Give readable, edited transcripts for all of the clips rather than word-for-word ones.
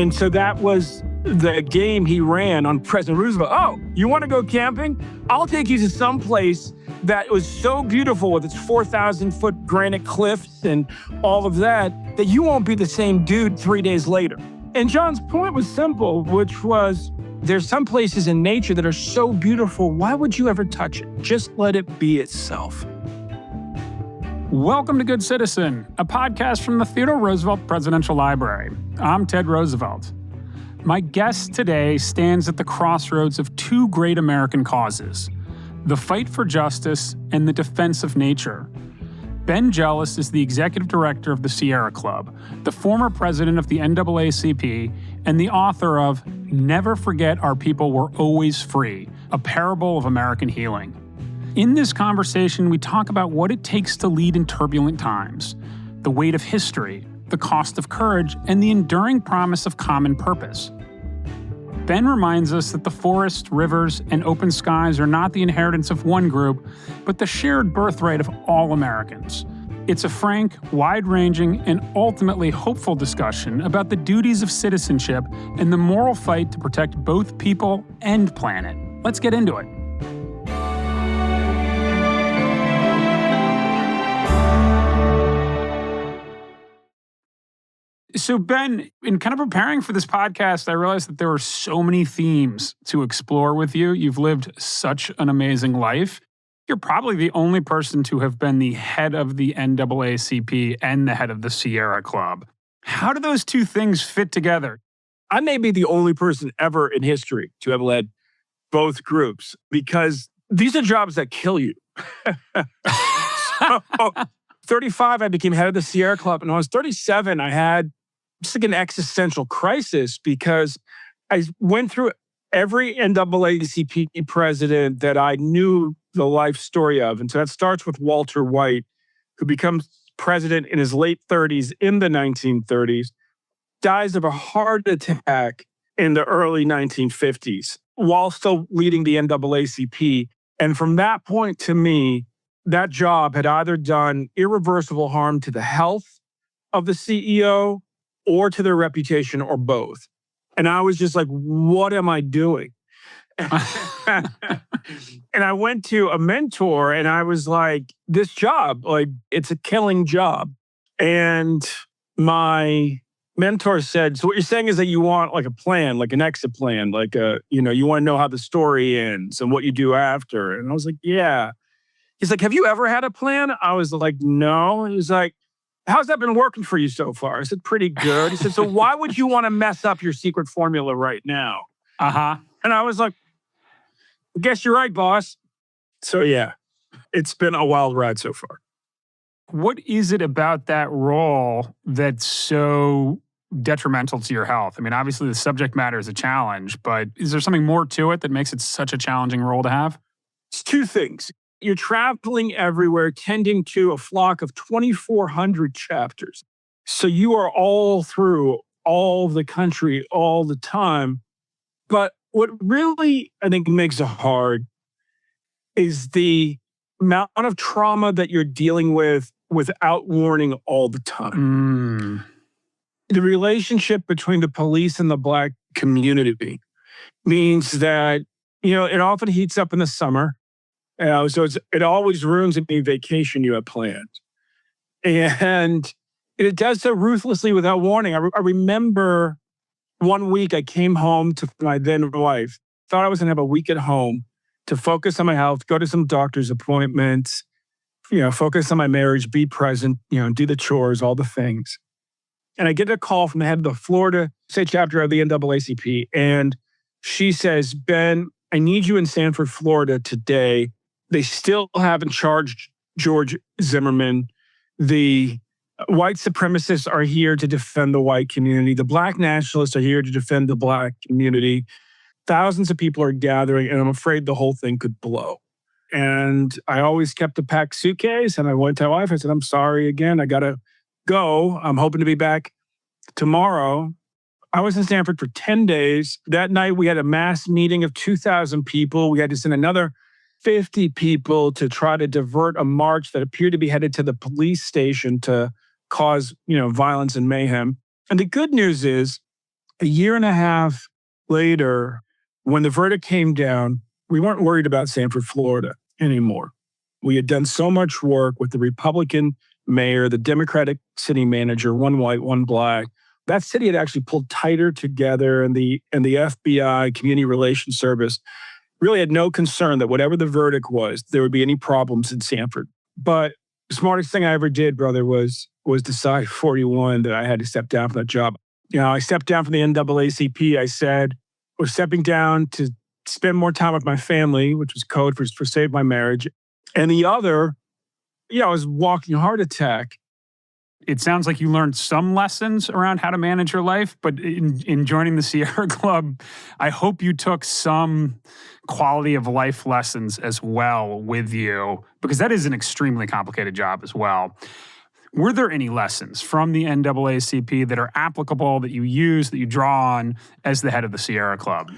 And so that was the game he ran on President Roosevelt. Oh, you want to go camping? I'll take you to some place that was so beautiful with its 4,000-foot granite cliffs and all of that you won't be the same dude 3 days later. And John's point was simple, which was there's some places in nature that are so beautiful, why would you ever touch it? Just let it be itself. Welcome to Good Citizen, a podcast from the Theodore Roosevelt Presidential Library. I'm Ted Roosevelt. My guest today stands at the crossroads of two great American causes, the fight for justice and the defense of nature. Ben Jealous is the executive director of the Sierra Club, the former president of the NAACP, and the author of Never Forget Our People Were Always Free, a parable of American healing. In this conversation, we talk about what it takes to lead in turbulent times, the weight of history, the cost of courage, and the enduring promise of common purpose. Ben reminds us that the forests, rivers, and open skies are not the inheritance of one group, but the shared birthright of all Americans. It's a frank, wide-ranging, and ultimately hopeful discussion about the duties of citizenship and the moral fight to protect both people and planet. Let's get into it. So Ben, in kind of preparing for this podcast, I realized that there were so many themes to explore with you. You've lived such an amazing life. You're probably the only person to have been the head of the NAACP and the head of the Sierra Club. How do those two things fit together? I may be the only person ever in history to have led both groups because these are jobs that kill you. So, 35, I became head of the Sierra Club. And when I was 37, I had just like an existential crisis because I went through every NAACP president that I knew the life story of. And so that starts with Walter White, who becomes president in his late 30s in the 1930s, dies of a heart attack in the early 1950s while still leading the NAACP. And from that point to me, that job had either done irreversible harm to the health of the CEO or to their reputation or both. And I was just like, what am I doing? And I went to a mentor and I was like, this job, like it's a killing job. And my mentor said, so what you're saying is that you want like a plan, like an exit plan, like you want to know how the story ends and what you do after. And I was like, yeah. He's like, have you ever had a plan? I was like, no. He was like, how's that been working for you so far? I said, pretty good. He said, so why would you want to mess up your secret formula right now? And I was like, I guess you're right, boss. So yeah, it's been a wild ride so far. What is it about that role that's so detrimental to your health? I mean, obviously the subject matter is a challenge, but is there something more to it that makes it such a challenging role to have? It's two things. You're traveling everywhere, tending to a flock of 2,400 chapters. So you are all through all of the country all the time. But what really, I think, makes it hard is the amount of trauma that you're dealing with without warning all the time. The relationship between the police and the Black community means that, it often heats up in the summer. So it always ruins any vacation you have planned. And it does so ruthlessly without warning. I remember one week I came home to my then wife, thought I was going to have a week at home to focus on my health, go to some doctor's appointments, focus on my marriage, be present, do the chores, all the things. And I get a call from the head of the Florida state chapter of the NAACP. And she says, Ben, I need you in Sanford, Florida today. They still haven't charged George Zimmerman. The white supremacists are here to defend the white community. The Black nationalists are here to defend the Black community. Thousands of people are gathering, and I'm afraid the whole thing could blow. And I always kept a packed suitcase, and I went to my wife. I said, I'm sorry again. I got to go. I'm hoping to be back tomorrow. I was in Stanford for 10 days. That night, we had a mass meeting of 2,000 people. We had to send another 50 people to try to divert a march that appeared to be headed to the police station to cause, violence and mayhem. And the good news is a year and a half later, when the verdict came down, we weren't worried about Sanford, Florida anymore. We had done so much work with the Republican mayor, the Democratic city manager, one white, one black. That city had actually pulled tighter together, and the FBI, Community Relations Service, really had no concern that whatever the verdict was, there would be any problems in Sanford. But the smartest thing I ever did, brother, was decide at 41 that I had to step down from that job. I stepped down from the NAACP. I said, we're stepping down to spend more time with my family, which was code for save my marriage. And the other, I was walking a heart attack. It sounds like you learned some lessons around how to manage your life, but in joining the Sierra Club, I hope you took some quality of life lessons as well with you, because that is an extremely complicated job as well. Were there any lessons from the NAACP that are applicable, that you use, that you draw on as the head of the Sierra Club?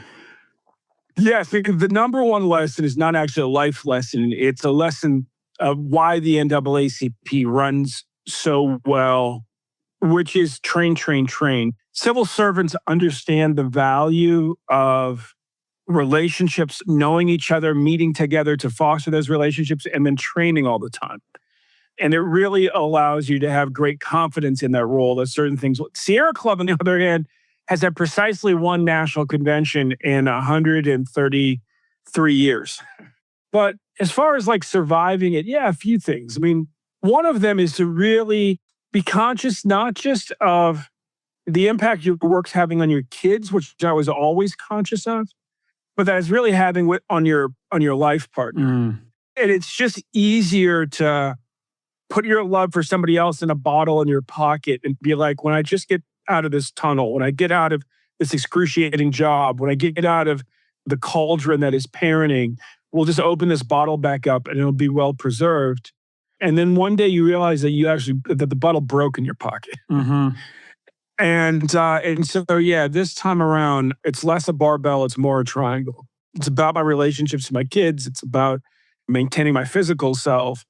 Yes, because the number one lesson is not actually a life lesson. It's a lesson of why the NAACP runs so well, which is train, train, train. Civil servants understand the value of relationships, knowing each other, meeting together to foster those relationships, and then training all the time. And it really allows you to have great confidence in that role. There's certain things. Sierra Club, on the other hand, has had precisely one national convention in 133 years. But as far as like surviving it, a few things. I mean, one of them is to really be conscious, not just of the impact your work's having on your kids, which I was always conscious of, but that it's really having on your life partner. And it's just easier to put your love for somebody else in a bottle in your pocket and be like, when I just get out of this tunnel, when I get out of this excruciating job, when I get out of the cauldron that is parenting, we'll just open this bottle back up and it'll be well preserved. And then one day you realize that that the bottle broke in your pocket. Mm-hmm. And so, this time around, it's less a barbell, it's more a triangle. It's about my relationships with my kids. It's about maintaining my physical self.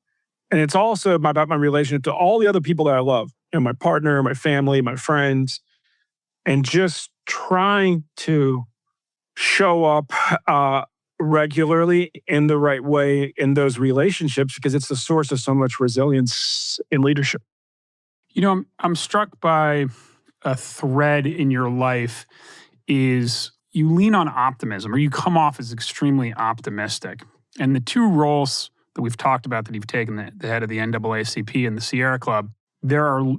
And it's also about my relationship to all the other people that I love. My partner, my family, my friends, and just trying to show up regularly in the right way in those relationships, because it's the source of so much resilience in leadership. I'm struck by a thread in your life is you lean on optimism, or you come off as extremely optimistic. And the two roles that we've talked about that you've taken, the head of the NAACP and the Sierra Club, there are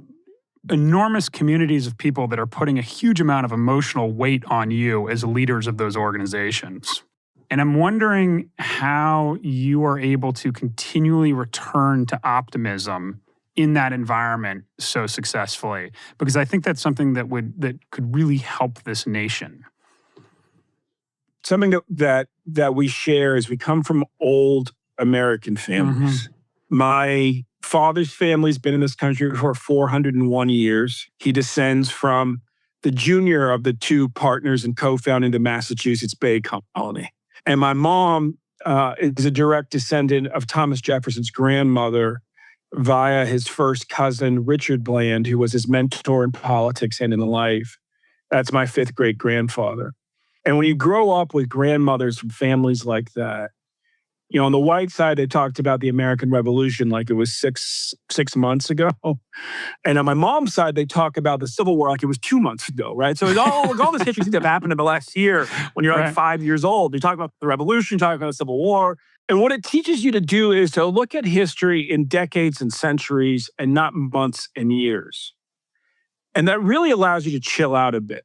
enormous communities of people that are putting a huge amount of emotional weight on you as leaders of those organizations. And I'm wondering how you are able to continually return to optimism in that environment so successfully, because I think that's something that could really help this nation. Something that we share is we come from old American families. Mm-hmm. My father's family's been in this country for 401 years. He descends from the junior of the two partners and co-founding the Massachusetts Bay Colony. And my mom is a direct descendant of Thomas Jefferson's grandmother via his first cousin, Richard Bland, who was his mentor in politics and in life. That's my fifth great grandfather. And when you grow up with grandmothers from families like that, on the white side, they talked about the American Revolution like it was six months ago. And on my mom's side, they talk about the Civil War like it was 2 months ago, right? So it's all this history that happened in the last year when you're like 5 years old. You talk about the Revolution, you talk about the Civil War. And what it teaches you to do is to look at history in decades and centuries and not months and years. And that really allows you to chill out a bit.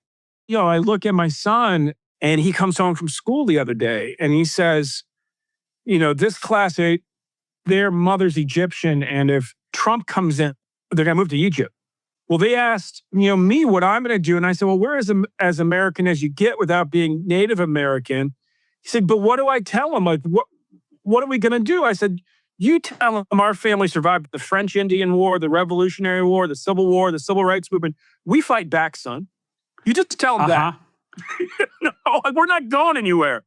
I look at my son and he comes home from school the other day and he says, this class, their mother's Egyptian, and if Trump comes in, they're going to move to Egypt. Well, they asked, me what I'm going to do. And I said, well, we're as American as you get without being Native American. He said, but what do I tell them? Like, what are we going to do? I said, you tell them our family survived the French-Indian War, the Revolutionary War, the Civil War, the Civil Rights Movement. We fight back, son. You just tell them that. No, we're not going anywhere.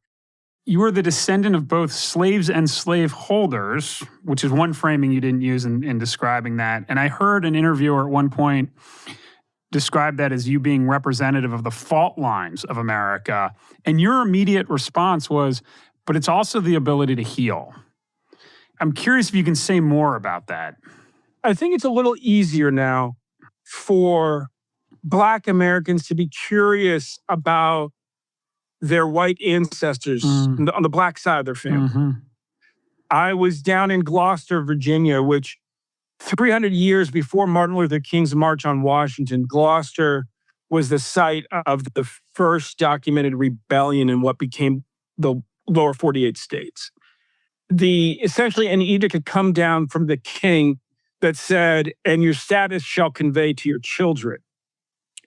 You were the descendant of both slaves and slave holders, which is one framing you didn't use in describing that. And I heard an interviewer at one point described that as you being representative of the fault lines of America. And your immediate response was, but it's also the ability to heal. I'm curious if you can say more about that. I think it's a little easier now for Black Americans to be curious about their white ancestors on the Black side of their family. I was down in Gloucester, Virginia, which 300 years before Martin Luther King's March on Washington, Gloucester was the site of the first documented rebellion in what became the lower 48 states. Essentially an edict had come down from the king that said, and your status shall convey to your children.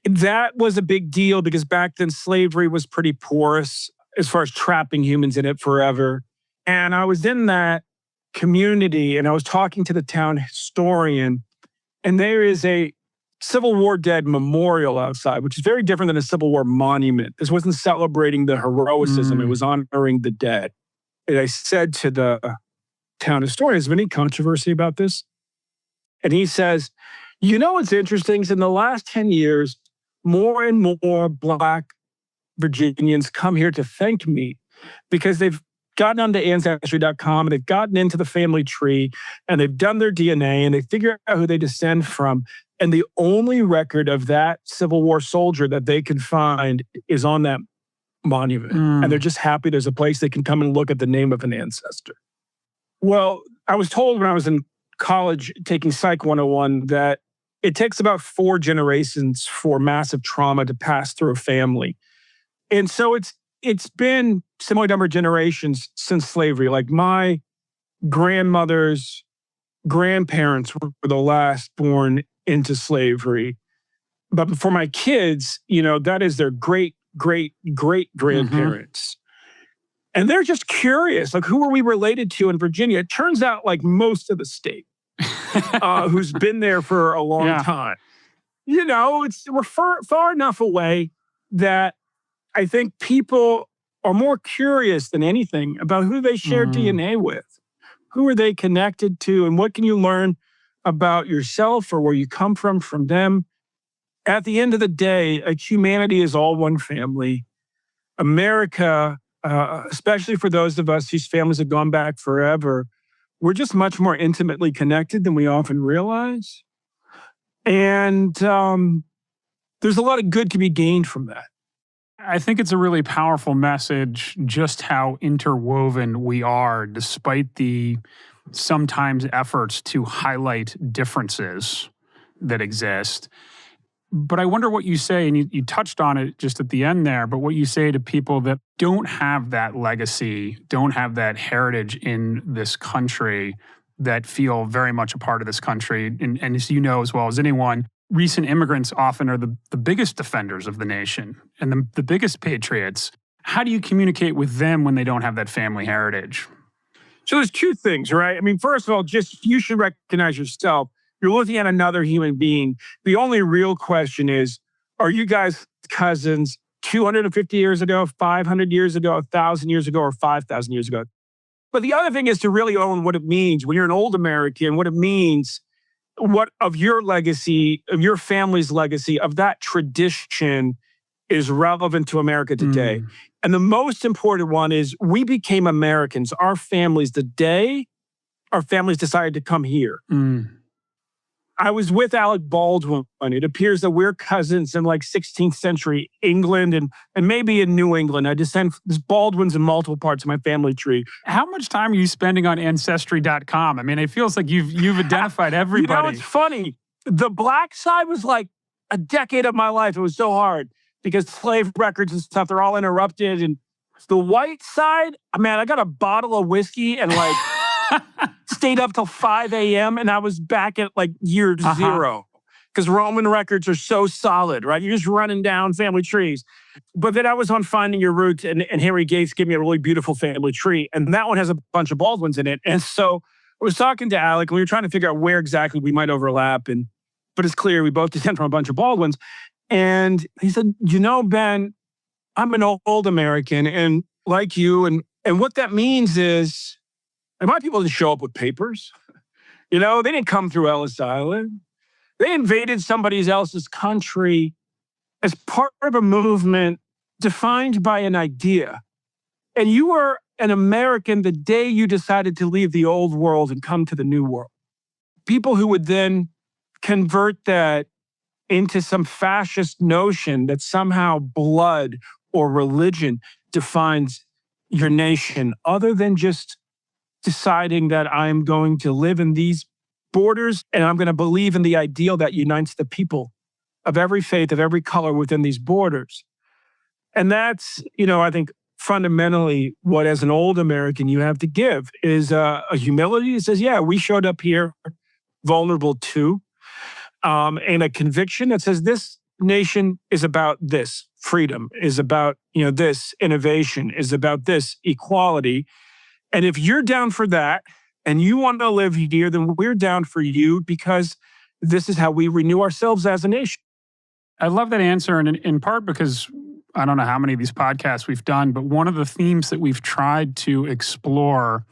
That was a big deal because back then slavery was pretty porous as far as trapping humans in it forever. And I was in that community and I was talking to the town historian, and there is a Civil War dead memorial outside, which is very different than a Civil War monument. This wasn't celebrating the heroicism, it was honoring the dead. And I said to the town historian, is there any controversy about this? And he says, you know what's interesting is in the last 10 years, more and more Black Virginians come here to thank me because they've gotten onto Ancestry.com and they've gotten into the family tree and they've done their DNA and they figure out who they descend from. And the only record of that Civil War soldier that they can find is on that monument. And they're just happy there's a place they can come and look at the name of an ancestor. Well, I was told when I was in college taking Psych 101 that it takes about 4 generations for massive trauma to pass through a family. And so it's been similar number of generations since slavery. Like my grandmother's grandparents were the last born into slavery. But for my kids, that is their great, great, great grandparents. And they're just curious, like, who are we related to in Virginia? It turns out like most of the state who's been there for a long time. We're far enough away that I think people are more curious than anything about who they share DNA with. Who are they connected to, and what can you learn about yourself or where you come from them? At the end of the day, humanity is all one family. America, especially for those of us whose families have gone back forever, we're just much more intimately connected than we often realize. And there's a lot of good to be gained from that. I think it's a really powerful message, just how interwoven we are, despite the sometimes efforts to highlight differences that exist. But I wonder what you say, and you touched on it just at the end there, but what you say to people that don't have that legacy, don't have that heritage in this country, that feel very much a part of this country. And as you know as well as anyone, recent immigrants often are the biggest defenders of the nation and the biggest patriots. How do you communicate with them when they don't have that family heritage? So there's 2 things, right? I mean, first of all, just you should recognize yourself. You're looking at another human being. The only real question is, are you guys cousins 250 years ago, 500 years ago, 1,000 years ago, or 5,000 years ago? But the other thing is to really own what it means when you're an old American, what it means, what of your legacy, of your family's legacy, of that tradition is relevant to America today. And the most important one is we became Americans, our families, the day our families decided to come here. I was with Alec Baldwin. It appears that we're cousins in like 16th century England and maybe in New England. I descend, there's Baldwins in multiple parts of my family tree. How much time are you spending on Ancestry.com? I mean, it feels like you've identified everybody. It's funny. The Black side was like a decade of my life. It was so hard because slave records and stuff, they're all interrupted. And the white side, man, I got a bottle of whiskey and like stayed up till 5 a.m. and I was back at like year 0 because Roman records are so solid, right? You're just running down family trees. But then I was on Finding Your Roots and Henry Gates gave me a really beautiful family tree. And that one has a bunch of Baldwins in it. And so I was talking to Alec and we were trying to figure out where exactly we might overlap. But it's clear we both descend from a bunch of Baldwins. And he said, Ben, I'm an old American and like you. And what that means is, and my people didn't show up with papers. They didn't come through Ellis Island. They invaded somebody else's country as part of a movement defined by an idea. And you were an American the day you decided to leave the old world and come to the new world. People who would then convert that into some fascist notion that somehow blood or religion defines your nation, other than just deciding that I'm going to live in these borders and I'm going to believe in the ideal that unites the people of every faith, of every color within these borders. And that's, I think fundamentally what, as an old American, you have to give is a humility that says, yeah, we showed up here vulnerable too, and a conviction that says this nation is about this. Freedom is about, this. Innovation is about this. Equality. And if you're down for that and you want to live here, then we're down for you, because this is how we renew ourselves as a nation. I love that answer, and in part because I don't know how many of these podcasts we've done, but one of the themes that we've tried to explore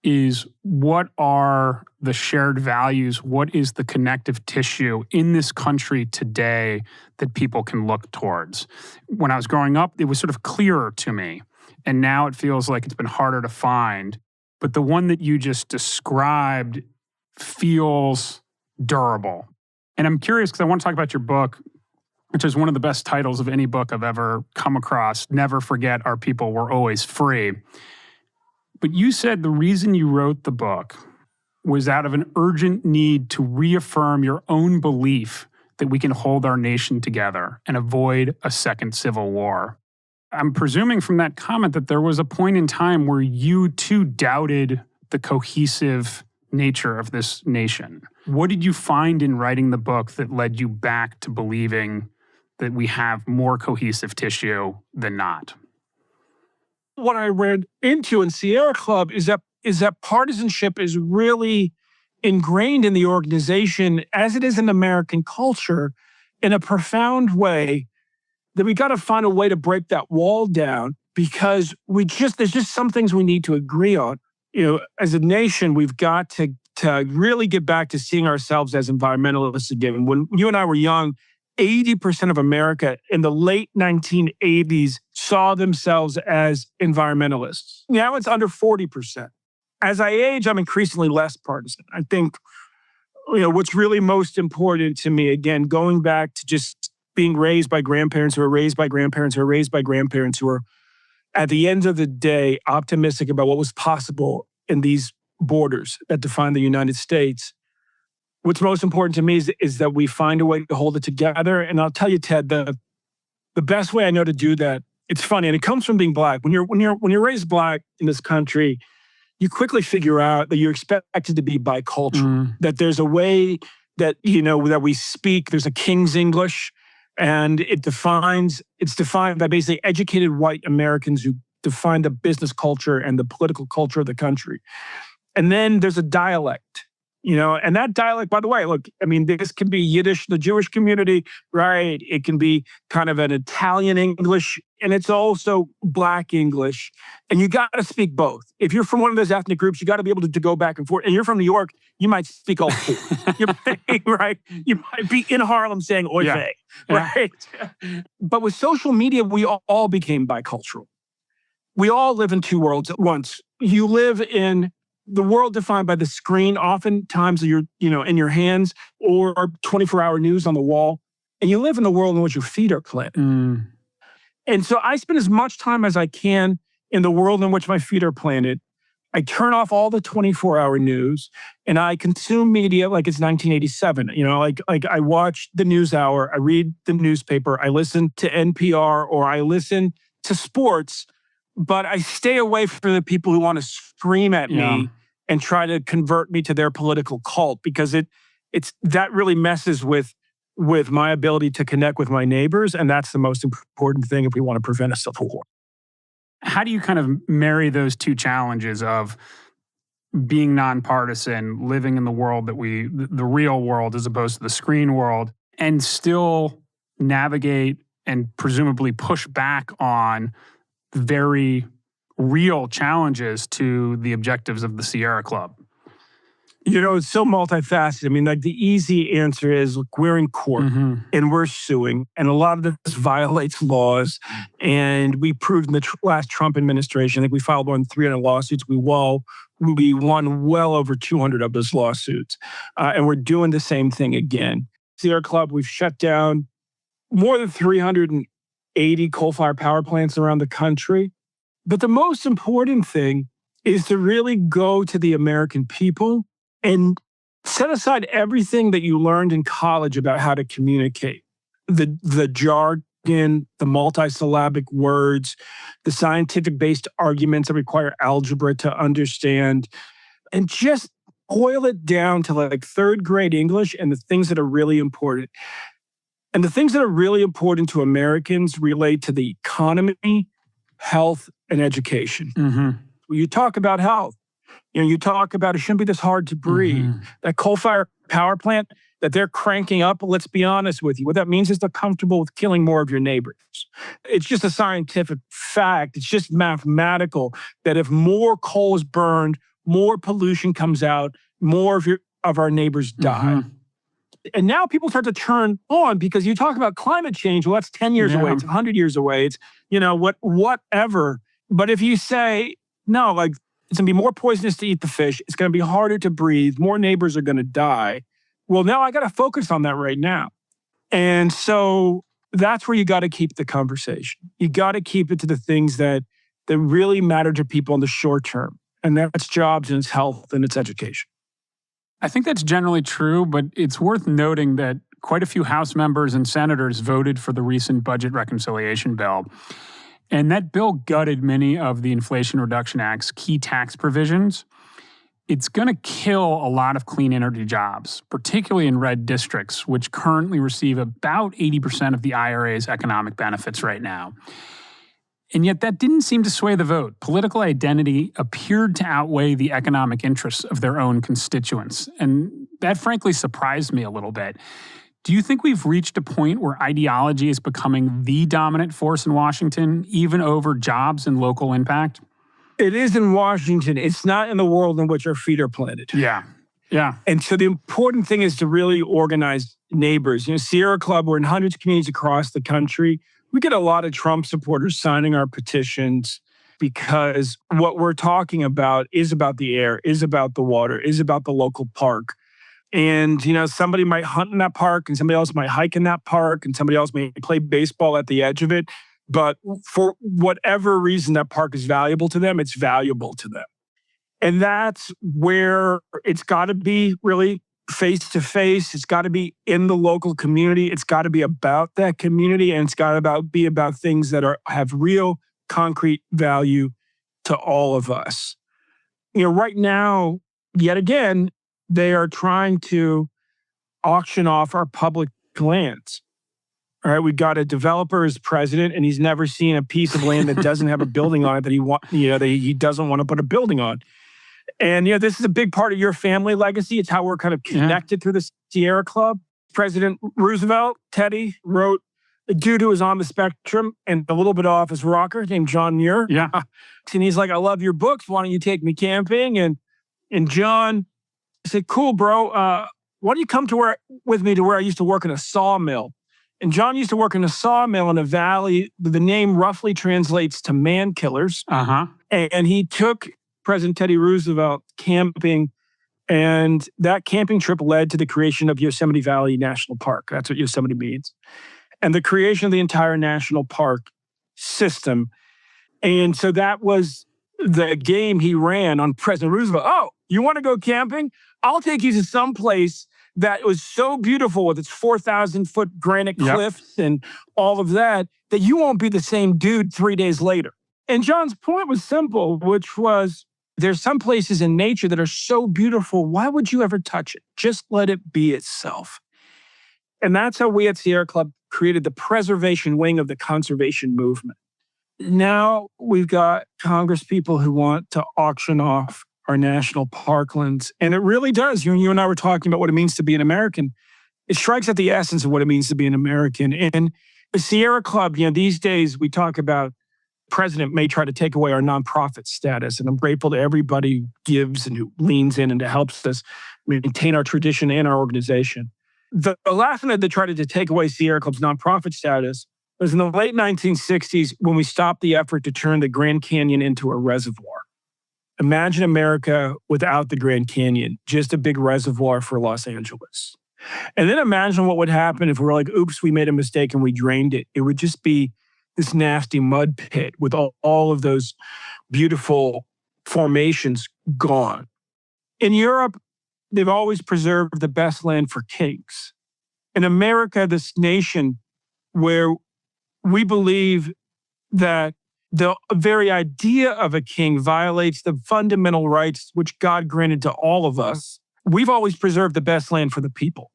is what are the shared values, what is the connective tissue in this country today that people can look towards. When I was growing up, it was sort of clearer to me, and now it feels like it's been harder to find. But the one that you just described feels durable. And I'm curious because I want to talk about your book, which is one of the best titles of any book I've ever come across. Never Forget Our People Were Always Free. But you said the reason you wrote the book was out of an urgent need to reaffirm your own belief that we can hold our nation together and avoid a second civil war. I'm presuming from that comment that there was a point in time where you too doubted the cohesive nature of this nation. What did you find in writing the book that led you back to believing that we have more cohesive tissue than not? What I read into in Sierra Club is that partisanship is really ingrained in the organization, as it is in American culture, in a profound way, that we got to find a way to break that wall down, because there's just some things we need to agree on. As a nation, we've got to really get back to seeing ourselves as environmentalists again. When you and I were young, 80% of America in the late 1980s saw themselves as environmentalists. Now it's under 40%. As I age, I'm increasingly less partisan. I think, what's really most important to me, again, going back to just being raised by grandparents who are raised by grandparents who are raised by grandparents who are, at the end of the day, optimistic about what was possible in these borders that define the United States. What's most important to me is that we find a way to hold it together. And I'll tell you, Ted, the best way I know to do that, it's funny, and it comes from being Black. When you're raised Black in this country, you quickly figure out that you're expected to be bicultural, that there's a way that, that we speak, there's a King's English, and it's defined by basically educated white Americans who define the business culture and the political culture of the country. And then there's a dialect. And that dialect, by the way, look, this can be Yiddish, the Jewish community, right? It can be kind of an Italian English, and it's also Black English. And you got to speak both. If you're from one of those ethnic groups, you got to be able to go back and forth. And you're from New York, you might speak all four, right? You might be in Harlem saying oy vey, right? But with social media, we all became bicultural. We all live in two worlds at once. You live in the world defined by the screen, oftentimes you're, in your hands, or 24-hour news on the wall. And you live in the world in which your feet are planted. And so I spend as much time as I can in the world in which my feet are planted. I turn off all the 24-hour news and I consume media like it's 1987. Like I watch the news hour, I read the newspaper, I listen to NPR, or I listen to sports, but I stay away from the people who want to scream at me and try to convert me to their political cult, because it's that really messes with my ability to connect with my neighbors, and that's the most important thing if we want to prevent a civil war. How do you kind of marry those two challenges of being nonpartisan, living in the world the real world as opposed to the screen world, and still navigate and presumably push back on very real challenges to the objectives of the Sierra Club? It's so multifaceted. I mean, like the easy answer is, look, we're in court and we're suing. And a lot of this violates laws. And we proved in the last Trump administration, I think we filed more than 300 lawsuits. We won well over 200 of those lawsuits. And we're doing the same thing again. Sierra Club, we've shut down more than 380 coal-fired power plants around the country. But the most important thing is to really go to the American people and set aside everything that you learned in college about how to communicate. The jargon, the multisyllabic words, the scientific-based arguments that require algebra to understand, and just boil it down to like third grade English and the things that are really important. And the things that are really important to Americans relate to the economy, health, and education. When you talk about health, you talk about it shouldn't be this hard to breathe. That coal-fired power plant that they're cranking up, let's be honest with you, what that means is they're comfortable with killing more of your neighbors. It's just a scientific fact. It's just mathematical that if more coal is burned, more pollution comes out, more of our neighbors die. And now people start to turn on because you talk about climate change. Well, that's 10 years away. It's 100 years away. It's, whatever. But if you say, no, like it's going to be more poisonous to eat the fish. It's going to be harder to breathe. More neighbors are going to die. Well, now I got to focus on that right now. And so that's where you got to keep the conversation. You got to keep it to the things that really matter to people in the short term. And that's jobs and it's health and it's education. I think that's generally true, but it's worth noting that quite a few House members and senators voted for the recent budget reconciliation bill. And that bill gutted many of the Inflation Reduction Act's key tax provisions. It's going to kill a lot of clean energy jobs, particularly in red districts, which currently receive about 80% of the IRA's economic benefits right now. And yet that didn't seem to sway the vote. Political identity appeared to outweigh the economic interests of their own constituents. And that frankly surprised me a little bit. Do you think we've reached a point where ideology is becoming the dominant force in Washington, even over jobs and local impact? It is in Washington. It's not in the world in which our feet are planted. Yeah. And so the important thing is to really organize neighbors. Sierra Club, we're in hundreds of communities across the country. We get a lot of Trump supporters signing our petitions because what we're talking about is about the air, is about the water, is about the local park. And, somebody might hunt in that park and somebody else might hike in that park and somebody else may play baseball at the edge of it. But for whatever reason that park is valuable to them, it's valuable to them. And that's where it's got to be really face-to-face. It's got to be in the local community. It's got to be about that community. And it's got to be about things that have real concrete value to all of us. Right now, yet again, they are trying to auction off our public lands. All right, we've got a developer as president, and he's never seen a piece of land that doesn't have a building on it that he doesn't want to put a building on. And this is a big part of your family legacy. It's how we're kind of connected through the Sierra Club. President Roosevelt, Teddy, wrote a dude who was on the spectrum and a little bit off his rocker named John Muir. Yeah. And he's like, I love your books. Why don't you take me camping? And John said, cool, bro. Why don't you come with me to where I used to work in a sawmill? And John used to work in a sawmill in a valley. The name roughly translates to man killers. And he took President Teddy Roosevelt camping, and that camping trip led to the creation of Yosemite Valley National Park. That's what Yosemite means. And the creation of the entire national park system. And so that was the game he ran on President Roosevelt. Oh, you want to go camping? I'll take you to some place that was so beautiful with its 4,000-foot granite cliffs and all of that you won't be the same dude 3 days later. And John's point was simple, which was there's some places in nature that are so beautiful, why would you ever touch it? Just let it be itself. And that's how we at Sierra Club created the preservation wing of the conservation movement. Now we've got Congress people who want to auction off our national parklands. And it really does. You and I were talking about what it means to be an American. It strikes at the essence of what it means to be an American. And the Sierra Club, these days we talk about president may try to take away our nonprofit status. And I'm grateful to everybody who gives and who leans in and helps us maintain our tradition and our organization. The last one that tried to take away Sierra Club's nonprofit status was in the late 1960s when we stopped the effort to turn the Grand Canyon into a reservoir. Imagine America without the Grand Canyon, just a big reservoir for Los Angeles. And then imagine what would happen if we were like, oops, we made a mistake and we drained it. It would just be this nasty mud pit with all of those beautiful formations gone. In Europe, they've always preserved the best land for kings. In America, this nation where we believe that the very idea of a king violates the fundamental rights which God granted to all of us, we've always preserved the best land for the people.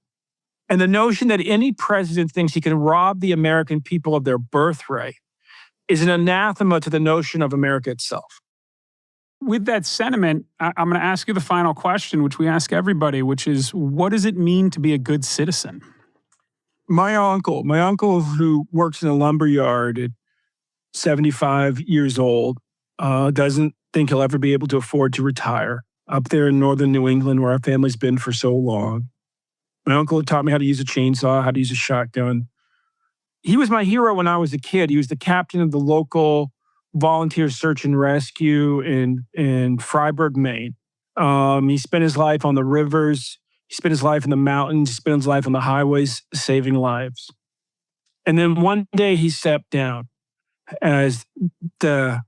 And the notion that any president thinks he can rob the American people of their birthright is an anathema to the notion of America itself. With that sentiment, I'm going to ask you the final question, which we ask everybody, which is, what does it mean to be a good citizen? My uncle who works in a lumber yard at 75 years old, doesn't think he'll ever be able to afford to retire up there in northern New England where our family's been for so long. My uncle taught me how to use a chainsaw, how to use a shotgun. He was my hero when I was a kid. He was the captain of the local volunteer search and rescue in Freiburg, Maine. He spent his life on the rivers. He spent his life in the mountains. He spent his life on the highways, saving lives. And then one day he stepped down as the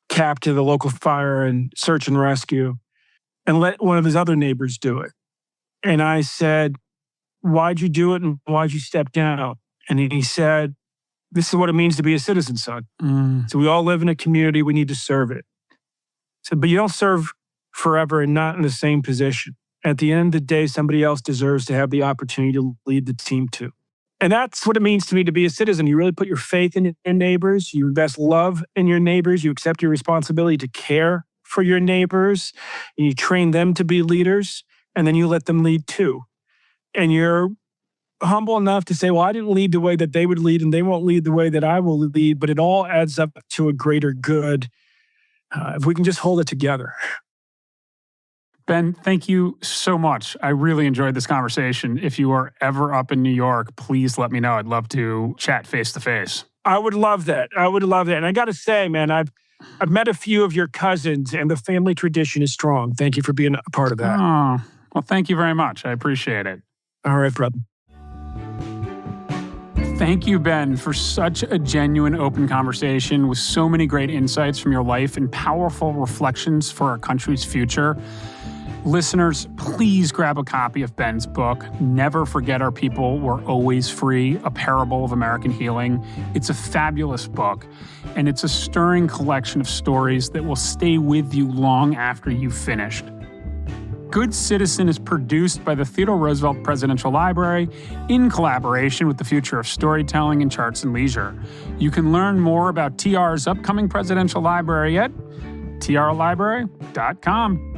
captain of the local fire and search and rescue and let one of his other neighbors do it. And I said, why'd you do it and why'd you step down? And he said, this is what it means to be a citizen, son. So we all live in a community, we need to serve it. So, but you don't serve forever and not in the same position. At the end of the day, somebody else deserves to have the opportunity to lead the team too. And that's what it means to me to be a citizen. You really put your faith in your neighbors. You invest love in your neighbors. You accept your responsibility to care for your neighbors. And you train them to be leaders. And then you let them lead too. And you're humble enough to say, well, I didn't lead the way that they would lead, and they won't lead the way that I will lead. But it all adds up to a greater good if we can just hold it together. Ben, thank you so much. I really enjoyed this conversation. If you are ever up in New York, please let me know. I'd love to chat face to face. I would love that. And I got to say, man, I've met a few of your cousins, and the family tradition is strong. Thank you for being a part of that. Oh, well, thank you very much. I appreciate it. All right, brother. Thank you, Ben, for such a genuine, open conversation with so many great insights from your life and powerful reflections for our country's future. Listeners, please grab a copy of Ben's book, Never Forget Our People Were Always Free, A Parable of American Healing. It's a fabulous book, and it's a stirring collection of stories that will stay with you long after you've finished. Good Citizen is produced by the Theodore Roosevelt Presidential Library in collaboration with the Future of Storytelling and Charts and Leisure. You can learn more about TR's upcoming presidential library at trlibrary.com.